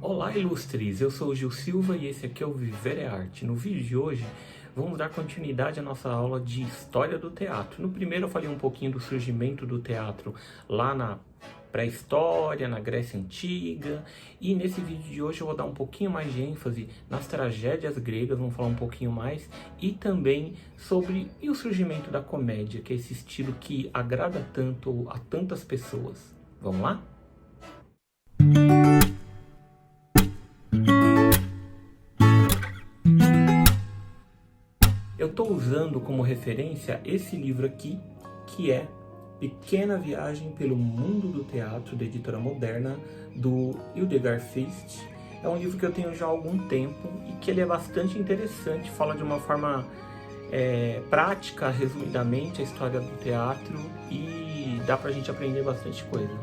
Olá, ilustres! Eu sou o Gil Silva e esse aqui é o Viver é Arte. No vídeo de hoje, vamos dar continuidade à nossa aula de História do Teatro. No primeiro eu falei um pouquinho do surgimento do teatro lá na pré-história, na Grécia Antiga. E nesse vídeo de hoje eu vou dar um pouquinho mais de ênfase nas tragédias gregas, vamos falar um pouquinho mais. E também sobre o surgimento da comédia, que é esse estilo que agrada tanto a tantas pessoas. Vamos lá? Eu estou usando como referência esse livro aqui, que é Pequena Viagem pelo Mundo do Teatro, da editora Moderna, do Hildegard Fist. É um livro que eu tenho já há algum tempo e que ele é bastante interessante, fala de uma forma prática, resumidamente, a história do teatro e dá pra gente aprender bastante coisa.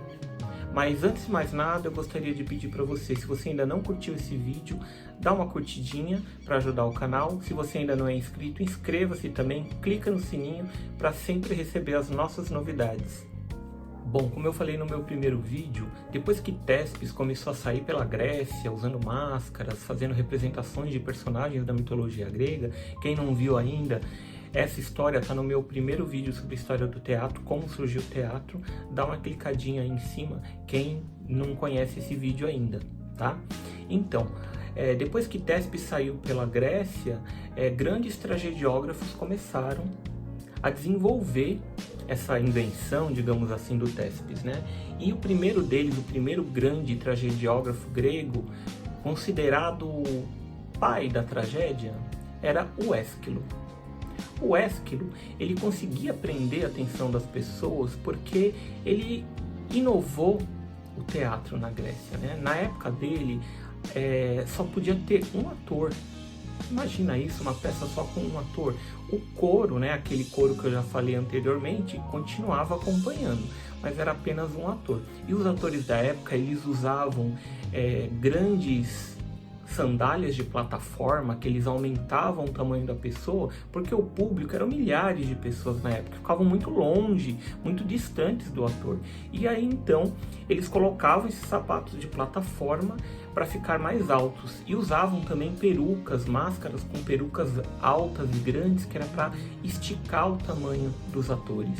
Mas antes de mais nada, eu gostaria de pedir para você, se você ainda não curtiu esse vídeo, dá uma curtidinha para ajudar o canal. Se você ainda não é inscrito, inscreva-se também, clica no sininho para sempre receber as nossas novidades. Bom, como eu falei no meu primeiro vídeo, depois que Téspis começou a sair pela Grécia, usando máscaras, fazendo representações de personagens da mitologia grega, quem não viu ainda, essa história está no meu primeiro vídeo sobre a história do teatro, como surgiu o teatro. Dá uma clicadinha aí em cima, quem não conhece esse vídeo ainda, tá? Então, depois que Téspis saiu pela Grécia, grandes tragediógrafos começaram a desenvolver essa invenção, digamos assim, do Téspis, né? E o primeiro deles, o primeiro grande tragediógrafo grego, considerado o pai da tragédia, era o Ésquilo. O Ésquilo, ele conseguia prender a atenção das pessoas porque ele inovou o teatro na Grécia, né? Na época dele, só podia ter um ator. Imagina isso, uma peça só com um ator. O coro, né, aquele coro que eu já falei anteriormente, continuava acompanhando, mas era apenas um ator. E os atores da época, eles usavam grandes sandálias de plataforma, que eles aumentavam o tamanho da pessoa, porque o público eram milhares de pessoas na época, ficavam muito longe, muito distantes do ator. E aí então eles colocavam esses sapatos de plataforma para ficar mais altos e usavam também perucas, máscaras com perucas altas e grandes, que era para esticar o tamanho dos atores.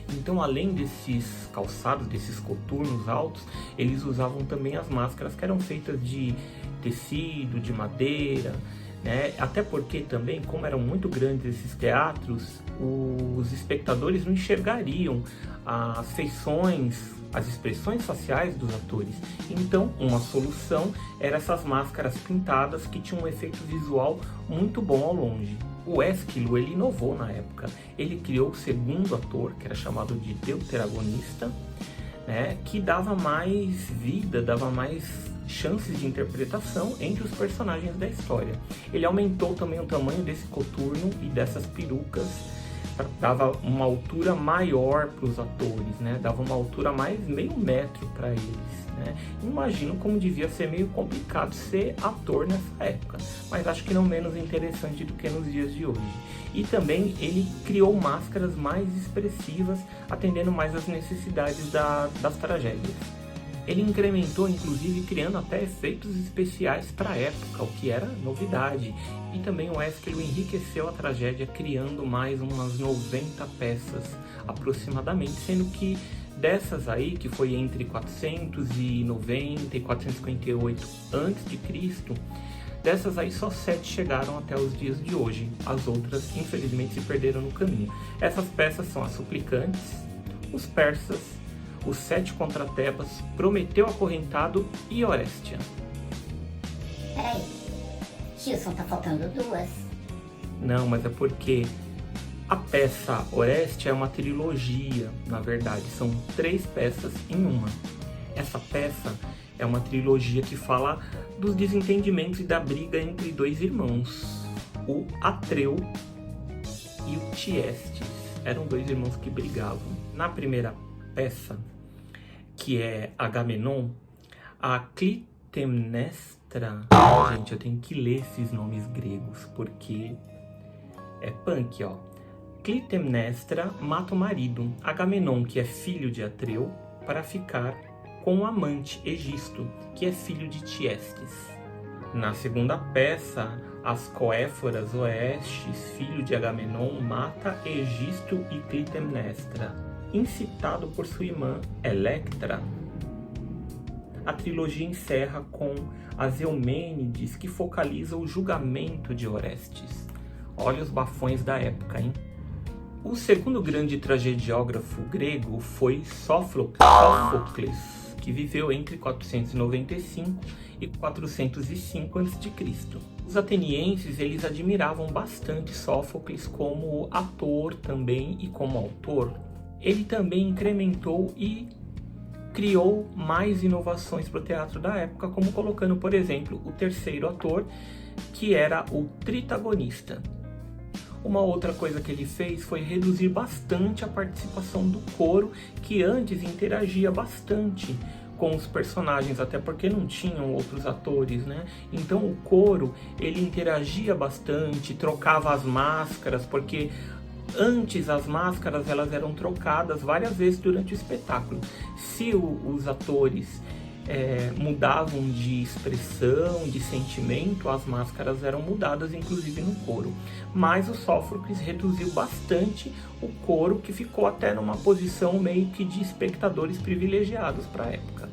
Então, além desses calçados, desses coturnos altos, eles usavam também as máscaras que eram feitas de tecido, de madeira, né? Até porque também, como eram muito grandes esses teatros, os espectadores não enxergariam as feições, as expressões faciais dos atores. Então, uma solução era essas máscaras pintadas que tinham um efeito visual muito bom ao longe. O Ésquilo, ele inovou na época. Ele criou o segundo ator, que era chamado de deuteragonista, né, que dava mais vida, dava mais chances de interpretação entre os personagens da história. Ele aumentou também o tamanho desse coturno e dessas perucas, dava uma altura maior para os atores, né? Dava uma altura mais meio metro para eles, né? Imagino como devia ser meio complicado ser ator nessa época, mas acho que não menos interessante do que nos dias de hoje. E também ele criou máscaras mais expressivas, atendendo mais às necessidades das tragédias. Ele incrementou, inclusive, criando até efeitos especiais para a época, o que era novidade. E também o Ésquilo enriqueceu a tragédia, criando mais umas 90 peças aproximadamente, sendo que dessas aí, que foi entre 490 e 458 a.C., dessas aí só 7 chegaram até os dias de hoje. As outras, infelizmente, se perderam no caminho. Essas peças são as Suplicantes, os Persas, os 7 contra Tebas, Prometeu acorrentado e Orestia. Peraí, Gilson, tá faltando duas. Não, mas é porque a peça Orestia é uma trilogia, na verdade, são 3 peças em uma. Essa peça é uma trilogia que fala dos desentendimentos e da briga entre 2 irmãos, o Atreu e o Tiestes. Eram 2 irmãos que brigavam. Na primeira peça, que é Agamenon, a Clitemnestra... Gente, eu tenho que ler esses nomes gregos, porque é punk, ó. Clitemnestra mata o marido, Agamenon, que é filho de Atreu, para ficar com o amante Egisto, que é filho de Tiestes. Na segunda peça, as Coéforas Oestes, filho de Agamenon, mata Egisto e Clitemnestra, incitado por sua irmã Electra. A trilogia encerra com as Eumênides, que focaliza o julgamento de Orestes. Olha os bafões da época, hein? O segundo grande tragediógrafo grego foi Sófocles, que viveu entre 495 e 405 a.C. Os atenienses eles admiravam bastante Sófocles como ator também e como autor. Ele também incrementou e criou mais inovações para o teatro da época, como colocando, por exemplo, o terceiro ator, que era o tritagonista. Uma outra coisa que ele fez foi reduzir bastante a participação do coro, que antes interagia bastante com os personagens, até porque não tinham outros atores, né? Então o coro, ele interagia bastante, trocava as máscaras, porque antes as máscaras elas eram trocadas várias vezes durante o espetáculo. Se os atores mudavam de expressão, de sentimento, as máscaras eram mudadas, inclusive no coro. Mas o Sófocles reduziu bastante o coro, que ficou até numa posição meio que de espectadores privilegiados para a época.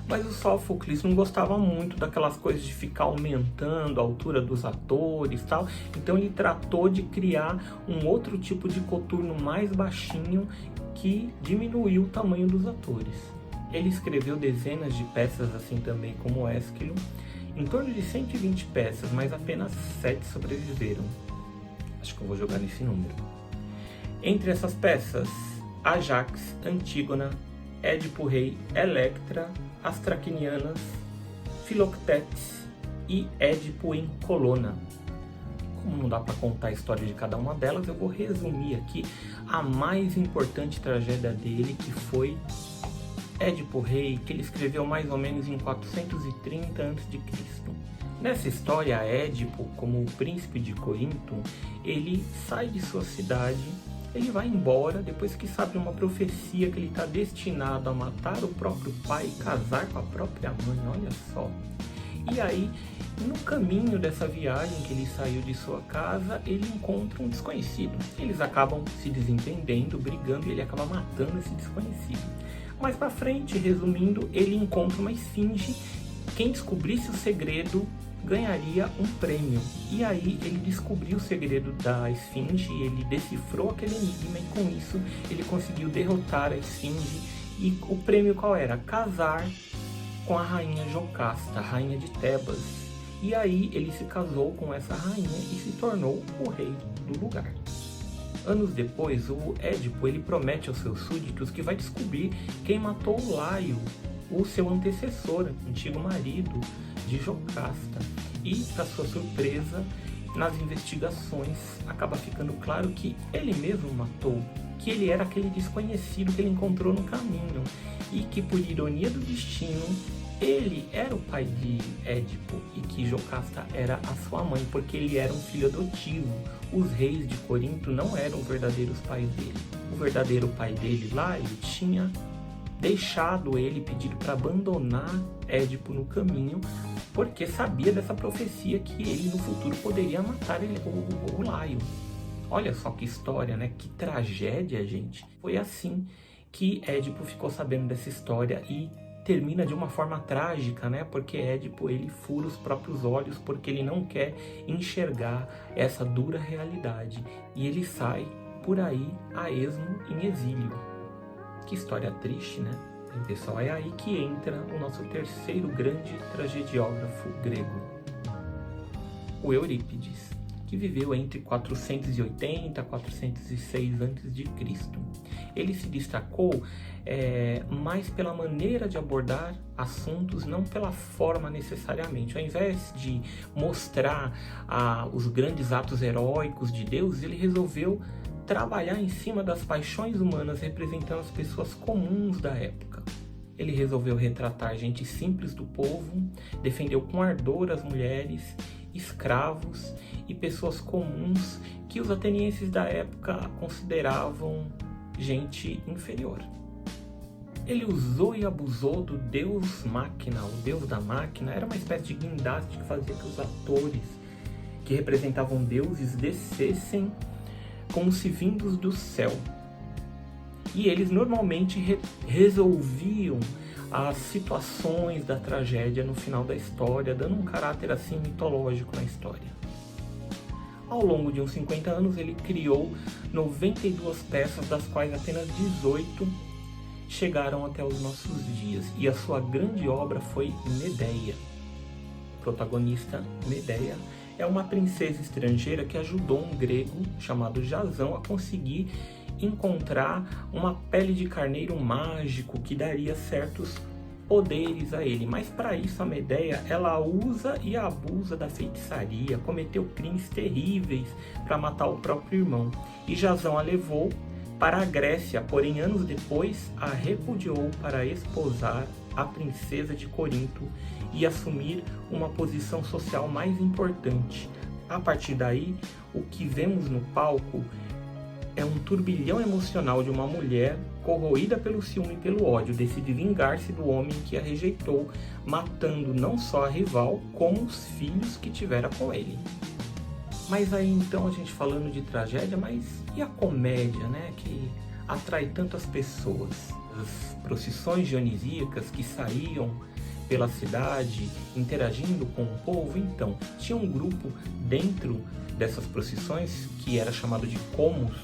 Mas o Sófocles não gostava muito daquelas coisas de ficar aumentando a altura dos atores e tal, então ele tratou de criar um outro tipo de coturno mais baixinho que diminuiu o tamanho dos atores. Ele escreveu dezenas de peças assim também como Ésquilo, em torno de 120 peças, mas apenas 7 sobreviveram. Acho que eu vou jogar nesse número. Entre essas peças, Ajax, Antígona, Édipo Rei, Electra, As Traquinianas, Filoctetes e Édipo em Colona. Como não dá para contar a história de cada uma delas, eu vou resumir aqui a mais importante tragédia dele, que foi Édipo Rei, que ele escreveu mais ou menos em 430 a.C. Nessa história, Édipo, como o príncipe de Corinto, ele sai de sua cidade, ele vai embora depois que sabe uma profecia que ele está destinado a matar o próprio pai e casar com a própria mãe, olha só. E aí, no caminho dessa viagem que ele saiu de sua casa, ele encontra um desconhecido. Eles acabam se desentendendo, brigando, e ele acaba matando esse desconhecido. Mais pra frente, resumindo, ele encontra uma esfinge. Quem descobrisse o segredo ganharia um prêmio. E aí ele descobriu o segredo da esfinge, ele decifrou aquele enigma e com isso ele conseguiu derrotar a esfinge. E o prêmio qual era? Casar com a rainha Jocasta, a rainha de Tebas. E aí ele se casou com essa rainha e se tornou o rei do lugar. Anos depois, o Édipo ele promete aos seus súditos que vai descobrir quem matou o Laio, o seu antecessor, antigo marido de Jocasta. E, para sua surpresa, nas investigações acaba ficando claro que ele mesmo matou, que ele era aquele desconhecido que ele encontrou no caminho e que, por ironia do destino, ele era o pai de Édipo e que Jocasta era a sua mãe, porque ele era um filho adotivo. Os reis de Corinto não eram os verdadeiros pais dele. O verdadeiro pai dele, Laio, tinha deixado ele, pedido para abandonar Édipo no caminho, porque sabia dessa profecia que ele no futuro poderia matar o Laio. Olha só que história, né? Que tragédia, gente. Foi assim que Édipo ficou sabendo dessa história e termina de uma forma trágica, né? Porque Édipo ele fura os próprios olhos porque ele não quer enxergar essa dura realidade e ele sai por aí a esmo em exílio. Que história triste, né? E, pessoal, é aí que entra o nosso terceiro grande tragediógrafo grego, o Eurípides, que viveu entre 480 e 406 a.C. Ele se destacou mais pela maneira de abordar assuntos, não pela forma necessariamente. Ao invés de mostrar os grandes atos heróicos de Deus, ele resolveu trabalhar em cima das paixões humanas, representando as pessoas comuns da época. Ele resolveu retratar gente simples do povo, defendeu com ardor as mulheres, escravos e pessoas comuns que os atenienses da época consideravam gente inferior. Ele usou e abusou do deus máquina. O deus da máquina era uma espécie de guindaste que fazia que os atores que representavam deuses descessem como se vindos do céu. E eles normalmente resolviam as situações da tragédia no final da história, dando um caráter assim mitológico na história. Ao longo de uns 50 anos, ele criou 92 peças, das quais apenas 18 chegaram até os nossos dias. E a sua grande obra foi Medeia. A protagonista, Medeia, é uma princesa estrangeira que ajudou um grego chamado Jasão a conseguir encontrar uma pele de carneiro mágico que daria certos poderes a ele. Mas para isso a Medeia, ela usa e abusa da feitiçaria, cometeu crimes terríveis para matar o próprio irmão. E Jasão a levou para a Grécia, porém anos depois a repudiou para esposar a princesa de Corinto e assumir uma posição social mais importante. A partir daí, o que vemos no palco é um turbilhão emocional de uma mulher corroída pelo ciúme e pelo ódio, decide vingar-se do homem que a rejeitou, matando não só a rival, como os filhos que tivera com ele. Mas aí então a gente falando de tragédia, mas e a comédia, né, que atrai tantas pessoas? As procissões dionisíacas que saíam pela cidade interagindo com o povo. Então, tinha um grupo dentro dessas procissões que era chamado de comos.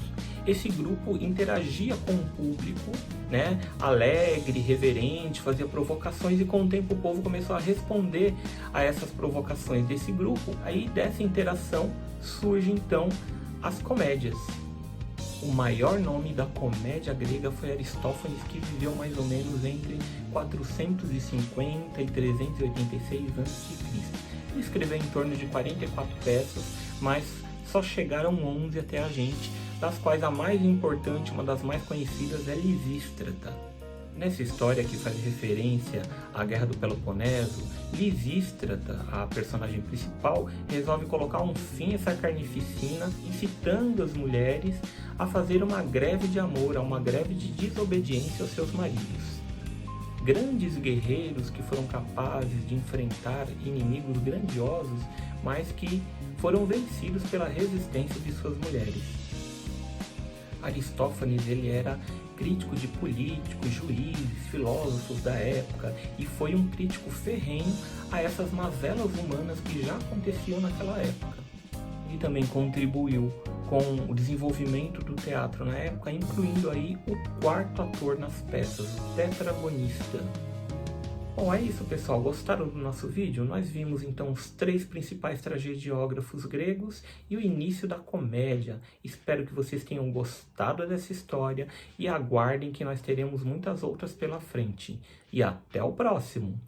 Esse grupo interagia com o público, né, alegre, reverente, fazia provocações, e com o tempo o povo começou a responder a essas provocações desse grupo. Aí dessa interação surge então as comédias. O maior nome da comédia grega foi Aristófanes, que viveu mais ou menos entre 450 e 386 a.C. Ele escreveu em torno de 44 peças, mas só chegaram 11 até a gente, das quais a mais importante, uma das mais conhecidas, é Lisístrata. Nessa história que faz referência à Guerra do Peloponeso, Lisístrata, a personagem principal, resolve colocar um fim a essa carnificina, incitando as mulheres a fazer uma greve de amor, a uma greve de desobediência aos seus maridos. Grandes guerreiros que foram capazes de enfrentar inimigos grandiosos, mas que foram vencidos pela resistência de suas mulheres. Aristófanes, ele era crítico de políticos, juízes, filósofos da época, e foi um crítico ferrenho a essas mazelas humanas que já aconteciam naquela época. Ele também contribuiu com o desenvolvimento do teatro na época, incluindo aí o quarto ator nas peças, o tetragonista. Bom, é isso, pessoal. Gostaram do nosso vídeo? Nós vimos então os 3 principais tragediógrafos gregos e o início da comédia. Espero que vocês tenham gostado dessa história e aguardem que nós teremos muitas outras pela frente. E até o próximo!